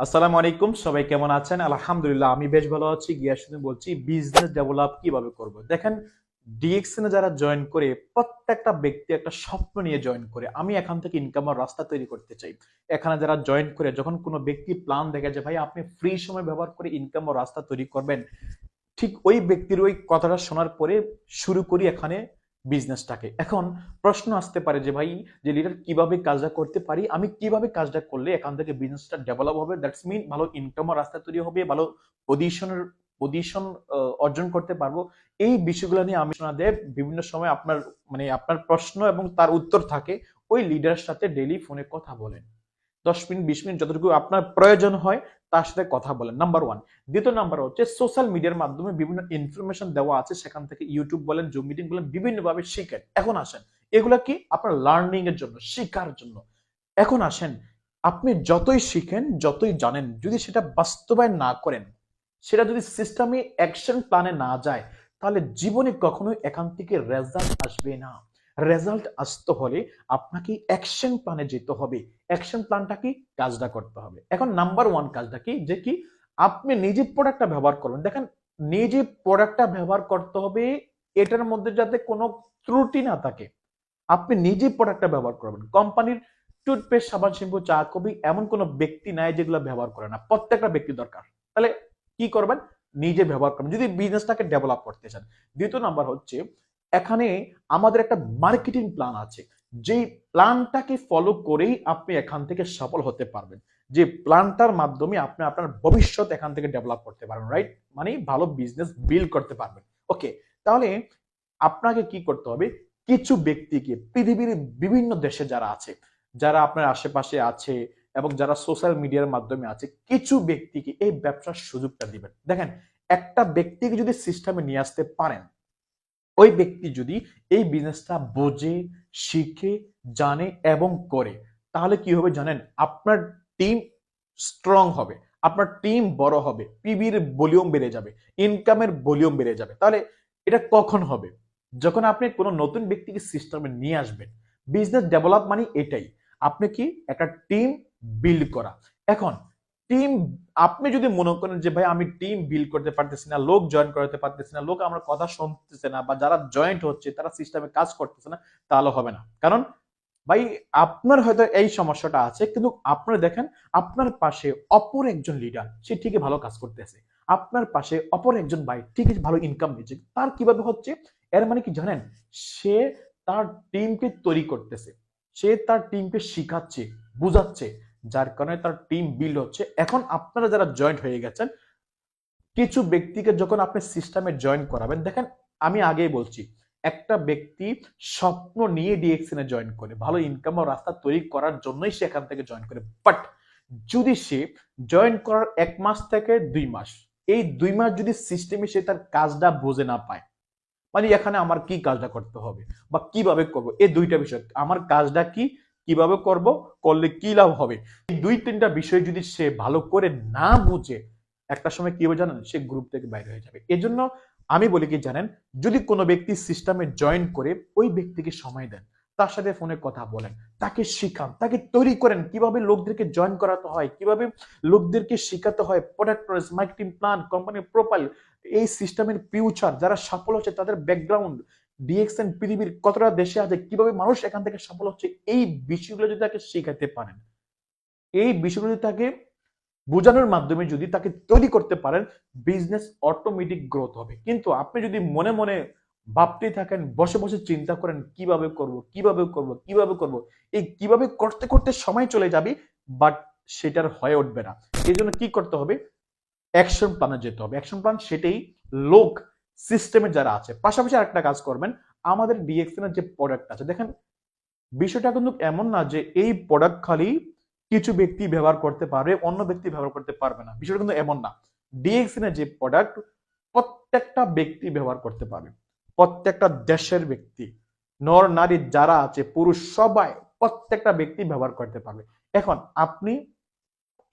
আসসালামু আলাইকুম, সবাই কেমন আছেন? আলহামদুলিল্লাহ আমি বেশ ভালো আছি। গিয়াসুদ্দিন বলছি। বিজনেস ডেভেলপ কিভাবে করব? দেখেন, ডিএক্সএন এ যারা জয়েন করে প্রত্যেকটা ব্যক্তি একটা স্বপ্ন নিয়ে জয়েন করে, আমি এখান থেকে ইনকামের রাস্তা তৈরি করতে চাই। এখানে যারা জয়েন করে যখন কোনো ব্যক্তি প্ল্যান দেখে যে ভাই আপনি ফ্রি সময় ব্যবহার করে ইনকামের রাস্তা তৈরি করবেন, ঠিক ওই ব্যক্তির ওই কথাটা শোনার পরে শুরু করি এখানে বিজনেসটাকে। এখন প্রশ্ন আসতে পারে যে ভাই, যে লিডার কিভাবে কাজটা করতে পারি, আমি কিভাবে কাজটা করলে এখান থেকে বিজনেসটা ডেভেলপ হবে, দ্যাটস মিন ভালো ইনকামের রাস্তা তৈরি হবে, ভালো পজিশন অর্জন করতে পারবো। এই বিষয়গুলো নিয়ে আমি আপনাদের বিভিন্ন সময় আপনার প্রশ্ন এবং তার উত্তর থাকে, ওই লিডারের সাথে ডেইলি ফোনে কথা বলেন। 10 মিনিট 20 মিনিট যতটুকু আপনার প্রয়োজন হয় তার সাথে কথা বলেন, নাম্বার ওয়ান। দ্বিতীয় নাম্বার হচ্ছে সোশ্যাল মিডিয়ার মাধ্যমে বিভিন্ন ইনফরমেশন দেওয়া আছে, সেখান থেকে ইউটিউব বলেন, জুম মিটিং বলেন, বিভিন্নভাবে শিখেন। এখন আসেন, এগুলা কি আপনার লার্নিং এর জন্য, শেখার জন্য। এখন আসেন, আপনি যতই শিখেন, যতই জানেন, যদি সেটা বাস্তবায়ন না করেন, সেটা যদি সিস্টেমে অ্যাকশন প্ল্যানে না যায়, তাহলে জীবনে কখনোই এখান থেকে রেজাল্ট আসবে না। রেজাল্ট আসতে হলে আপনাকে অ্যাকশন প্ল্যানে যেতে হবে। অ্যাকশন প্ল্যানটা কি? কাজটা করতে হবে। এখন নাম্বার ওয়ান কাজটা কি, যে কি আপনি নিজে প্রোডাক্টটা ব্যবহার করবেন। দেখেন, নিজে প্রোডাক্টটা ব্যবহার করতে হবে, এটার মধ্যে যাতে কোনো ত্রুটি না থাকে। আপনি নিজে প্রোডাক্টটা ব্যবহার করবেন। কোম্পানির টুথপেস্ট, সাবান, শ্যাম্পু, চা, কফি এমন কোনো ব্যক্তি নাই যেগুলো ব্যবহার করে না, প্রত্যেকটা ব্যক্তি দরকার। তাহলে কি করবেন? নিজে ব্যবহার করবেন যদি বিজনেসটাকে ডেভেলপ করতে চান। দ্বিতীয় নাম্বার হচ্ছে, এখানে আমাদের একটা মার্কেটিং প্ল্যান আছে, যেই প্ল্যানটাকে ফলো করেই আপনি এখান থেকে সফল হতে পারবেন। যে প্ল্যানটার মাধ্যমে আপনি আপনার ভবিষ্যৎ এখান থেকে ডেভেলপ করতে পারবেন, রাইট? মানে ভালো বিজনেস বিল্ড করতে পারবেন। ওকে, তাহলে আপনাকে কি করতে হবে? কিছু ব্যক্তিকে, পৃথিবীর বিভিন্ন দেশে যারা আছে, যারা আপনার আশেপাশে আছে এবং যারা সোশ্যাল মিডিয়ার মাধ্যমে আছে, কিছু ব্যক্তিকে এই ব্যবসার সুযোগটা দিবেন। দেখেন, একটা ব্যক্তিকে যদি সিস্টেমে নিয়ে আসতে পারেন, ওই ব্যক্তি যদি এই বিজনেসটা বোঝে, শিখে, জানে এবং করে, তাহলে কি হবে জানেন? আপনার টিম স্ট্রং হবে, আপনার টিম বড় হবে, পিবির ভলিউম বেড়ে যাবে, ইনকামের ভলিউম বেড়ে যাবে। তাহলে এটা কখন হবে? যখন আপনি কোনো নতুন ব্যক্তিকে সিস্টেমে নিয়ে আসবেন। বিজনেস ডেভেলপ মানে এটাই, আপনি কি একটা টিম বিল্ড করা। এখন টিম, আপনি যদি মনে করেন যে ভাই আমি টিম বিল্ড করতে পারতেছি না, লোক জয়েন করতে পারতেছি না, লোক আমার কথা শুনতেছে না, বা যারা জয়েন্ট হচ্ছে তারা সিস্টেমে কাজ করতেছে না, তাহলে হবে না। কারণ ভাই, আপনার হয়তো এই সমস্যাটা আছে, কিন্তু আপনারা দেখেন আপনার পাশে অপর একজন লিডার, সে ঠিকই ভালো কাজ করতেছে। আপনার পাশে অপর একজন ভাই ঠিকই ভালো ইনকাম দিচ্ছে, তার কিভাবে হচ্ছে? এর মানে কি জানেন? সে তার টিমকে তৈরি করতেছে, সে তার টিমকে শিখাচ্ছে, বুঝাচ্ছে, যার কারণে তার টিম বিল্ড হচ্ছে। এখন আপনারা যারা জয়েন্ট হয়ে গেছেন, কিছু ব্যক্তিকে যখন আপনি সিস্টেমে জয়েন করাবেন, দেখেন আমি আগেই বলছি, একটা ব্যক্তি স্বপ্ন নিয়ে ডিএক্সএন এ জয়েন করে, ভালো ইনকাম ও রাস্তা তৈরি করার জন্যই সে এখান থেকে জয়েন করে। বাট যদি সে জয়েন করার 1 মাস থেকে 2 মাস, এই 2 মাস যদি সিস্টেমে সে তার কাজটা বুঝে না পায়, মানে এখানে আমার কি কাজটা করতে হবে বা কিভাবে করব, এই দুইটা বিষয়, আমার কাজটা কি, কিভাবে করব, করলে কি লাভ হবে, এই 2-3টা বিষয় যদি সে ভালো করে না বুঝে, একটা সময় কি হবে জানেন? সে গ্রুপ থেকে বাইরে হয়ে যাবে। এজন্য আমি বলি কি জানেন, যদি কোনো ব্যক্তি সিস্টেমে জয়েন করে, ওই ব্যক্তিকে সময় দেন, তার সাথে ফোনে কথা বলেন, তাকে শিখান, তাকে তৈরি করেন, কিভাবে লোকদেরকে জয়েন করাতে হয়, কিভাবে লোকদেরকে শেখাতে হয়, প্রোডাক্ট, মার্কেটিং প্ল্যান, কোম্পানির প্রোফাইল, এই সিস্টেমের ফিউচার, যারা সফল হচ্ছে তাদের ব্যাকগ্রাউন্ড, ডিএক্সএন পৃথিবীর কতটা দেশে আছে, কিভাবে মানুষ এখান থেকে সফল হচ্ছে, এই বিষয়গুলো যদি তাকে শেখাতে পারেন, এই বিষয়গুলো যদি তাকে বোঝানোর মাধ্যমে যদি তাকে তৈরি করতে পারেন, বিজনেস অটোমেটিক গ্রোথ হবে। কিন্তু আপনি যদি মনে মনে ভাবতেই থাকেন, বসে বসে চিন্তা করেন কিভাবে করব, কিভাবে করব, কিভাবে করব, এই কিভাবে করতে করতে সময় চলে যাবে, বাট সেটার হয়ে উঠবে না। এই জন্য কি করতে হবে? অ্যাকশন প্ল্যানে যেতে হবে। অ্যাকশন প্ল্যান সেটাই, লোক সিস্টেমে যারা আছে। পাশাপাশি আরেকটা কাজ করবেন, আমাদের ডিএক্সএন এর যে প্রোডাক্ট আছে, দেখেন বিষয়টা কিন্তু এমন না যে এই প্রোডাক্ট খালি কিছু ব্যক্তি ব্যবহার করতে পারবে, অন্য ব্যক্তি ব্যবহার করতে পারবে না। বিষয়টা কিন্তু এমন না। ডিএক্সএন এর যে প্রোডাক্ট, প্রত্যেকটা ব্যক্তি ব্যবহার করতে পারবে, প্রত্যেকটা দেশের ব্যক্তি, নর নারী যারা আছে, পুরুষ, সবাই, প্রত্যেকটা ব্যক্তি ব্যবহার করতে পারবে। এখন আপনি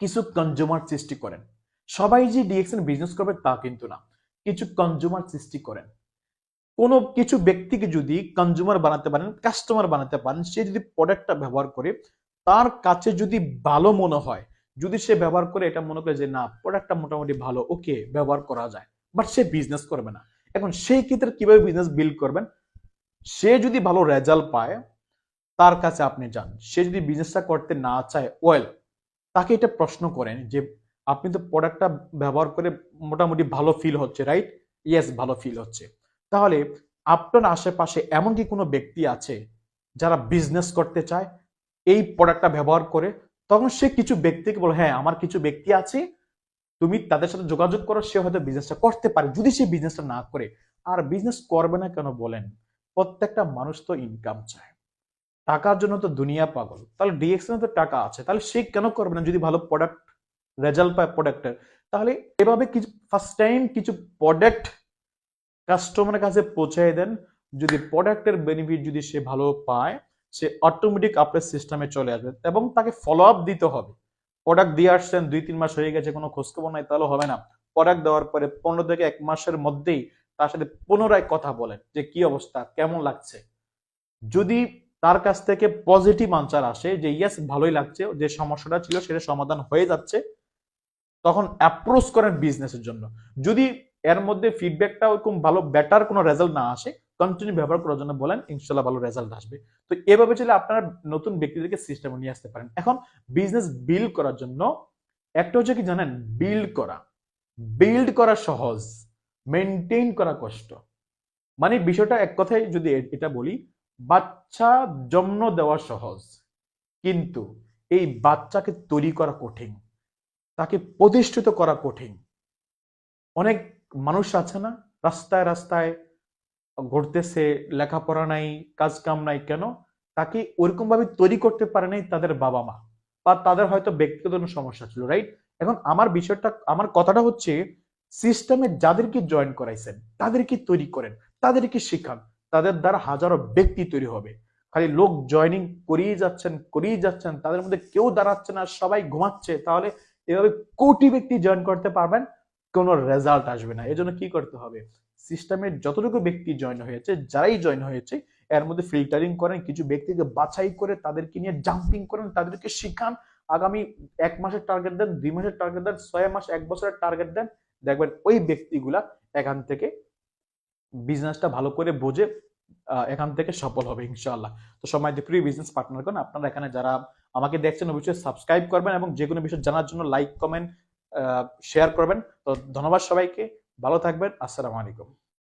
কিছু কনজিউমার সৃষ্টি করেন, সবাই যে ডিএক্সএন বিজনেস করবে তা কিন্তু না, কিছু কনজিউমার সৃষ্টি করেন। কোনো কিছু ব্যক্তিকে যদি কনজিউমার বানাতে পারেন, কাস্টমার বানাতে পারেন, সে যদি প্রোডাক্টটা ব্যবহার করে, তার কাছে যদি ভালো মনে হয়, যদি সে ব্যবহার করে এটা মনে করে যে না প্রোডাক্টটা মোটামুটি ভালো, ওকে ব্যবহার করা যায়, বাট সে বিজনেস করবে না। এখন সেই ক্ষেত্রে কিভাবে বিজনেস বিল্ড করবেন? সে যদি ভালো রেজাল্ট পায় তার কাছে আপনি যান। সে যদি বিজনেসটা করতে না চায়, ওয়েল, তাকে এটা প্রশ্ন করেন যে আপনি তো প্রোডাক্টটা ব্যবহার করে মোটামুটি ভালো ফিল হচ্ছে, রাইট? ইয়েস, ভালো ফিল হচ্ছে। তাহলে আপনার আশেপাশে এমন কি কোনো ব্যক্তি আছে যারা বিজনেস করতে চায় এই প্রোডাক্টটা ব্যবহার করে? তখন সে কিছু ব্যক্তিকে বলে হ্যাঁ আমার কিছু ব্যক্তি আছে, তুমি তাদের সাথে যোগাযোগ করো, সে হয়তো বিজনেসটা করতে পারে। যদি সে বিজনেসটা না করে, আর বিজনেস করবে না কেন বলেন? প্রত্যেকটা মানুষ তো ইনকাম চায়, টাকার জন্য তো দুনিয়া পাগল। তাহলে ডিএক্সএন তো টাকা আছে, তাহলে সে কেন করবে না যদি ভালো প্রোডাক্ট রেজাল্ট পায় প্রোডাক্টের? তাহলে এভাবে কিছু ফার্স্ট টাইম কিছু প্রোডাক্ট কাস্টমারের কাছে পৌঁছায় দেন। যদি প্রোডাক্টের বেনিফিট যদি সে ভালো পায়, সে অটোমেটিক আপনার সিস্টেমে চলে আসবে। এবং তাকে ফলো আপ দিতে হবে। প্রোডাক্ট দিয়ে আসছেন 2-3 মাস হয়ে গেছে, কোনো খোঁজখবর নাই, তাহলে হবে না। প্রোডাক্ট দেওয়ার পরে 15 থেকে 1 মাসের মধ্যেই তার সাথে পুনরায় কথা বলেন যে কি অবস্থা, কেমন লাগছে। যদি তার কাছ থেকে পজিটিভ আনসার আসে যে ইয়েস ভালোই লাগছে, যে সমস্যাটা ছিল সেটা সমাধান হয়ে যাচ্ছে, তখন অ্যাপ্রোচ করেন বিজনেসের জন্য। যদি এর মধ্যে ফিডব্যাকটা ওরকম ভালো বেটার কোনো রেজাল্ট না আসে, কন্টিনিউ ব্যবহার করার জন্য বলেন, ইনশাল্লাহ ভালো রেজাল্ট আসবে। তো এভাবে চলে আপনারা নতুন ব্যক্তিদেরকে সিস্টেমে নিয়ে আসতে পারেন। এখন বিজনেস বিল্ড করার জন্য একটা হচ্ছে কি জানেন, বিল্ড করা সহজ, মেনটেন করা কষ্ট। মানে বিষয়টা এক কথায় যদি এটা বলি, বাচ্চা জন্ম দেওয়া সহজ, কিন্তু এই বাচ্চাকে তৈরি করা কঠিন, তাকে প্রতিষ্ঠিত করা কঠিন। অনেক মানুষ আছে না রাস্তায় রাস্তায় ঘুরতেছে, লেখাপড়া নাই, কাজ কাম নাই, কেন? তাকে ওরকম ভাবে তৈরি করতে পারে নাই তাদের বাবা মা, বা তাদের হয়তো ব্যক্তিগত কোনো সমস্যা ছিল, রাইট? এখন আমার কথাটা হচ্ছে, সিস্টেমে যাদেরকে জয়েন করাইছেন তাদেরকে তৈরি করেন, তাদেরকে শিখান, তাদের দ্বারা হাজারো ব্যক্তি তৈরি হবে। খালি লোক জয়নিং করিয়ে যাচ্ছেন, তাদের মধ্যে কেউ দাঁড়াচ্ছে না, সবাই ঘুমাচ্ছে, তাহলে এভাবে কোটি ব্যক্তি জয়েন করতে পারবেন, কোনো রেজাল্ট আসবে না। এজন্য কি করতে হবে? সিস্টেমের যতটুকু ব্যক্তি জয়েন হয়েছে, যারাই জয়েন হয়েছে, এর মধ্যে ফিল্টারিং করেন, কিছু ব্যক্তিকে বাছাই করে তাদেরকে নিয়ে জাম্পিং করেন, তাদেরকে শিখান। আগামী 1 মাসের টার্গেট দেন, 2 মাসের টার্গেট দেন, 6 মাস 1 বছরের টার্গেট দেন। দেখবেন ওই ব্যক্তিগুলা এখান থেকে বিজনেসটা ভালো করে বুঝে এখান থেকে সফল হবে ইনশাআল্লাহ। তো সময় দিয়ে প্রিয় বিজনেস পার্টনারগণ, আপনারা এখানে যারা আমাকে দেখছেন অবশ্যই সাবস্ক্রাইব করবেন এবং যে কোনো বিষয় জানার জন্য লাইক কমেন্ট শেয়ার করবেন। তো ধন্যবাদ সবাইকে, ভালো থাকবেন, আসসালামু আলাইকুম।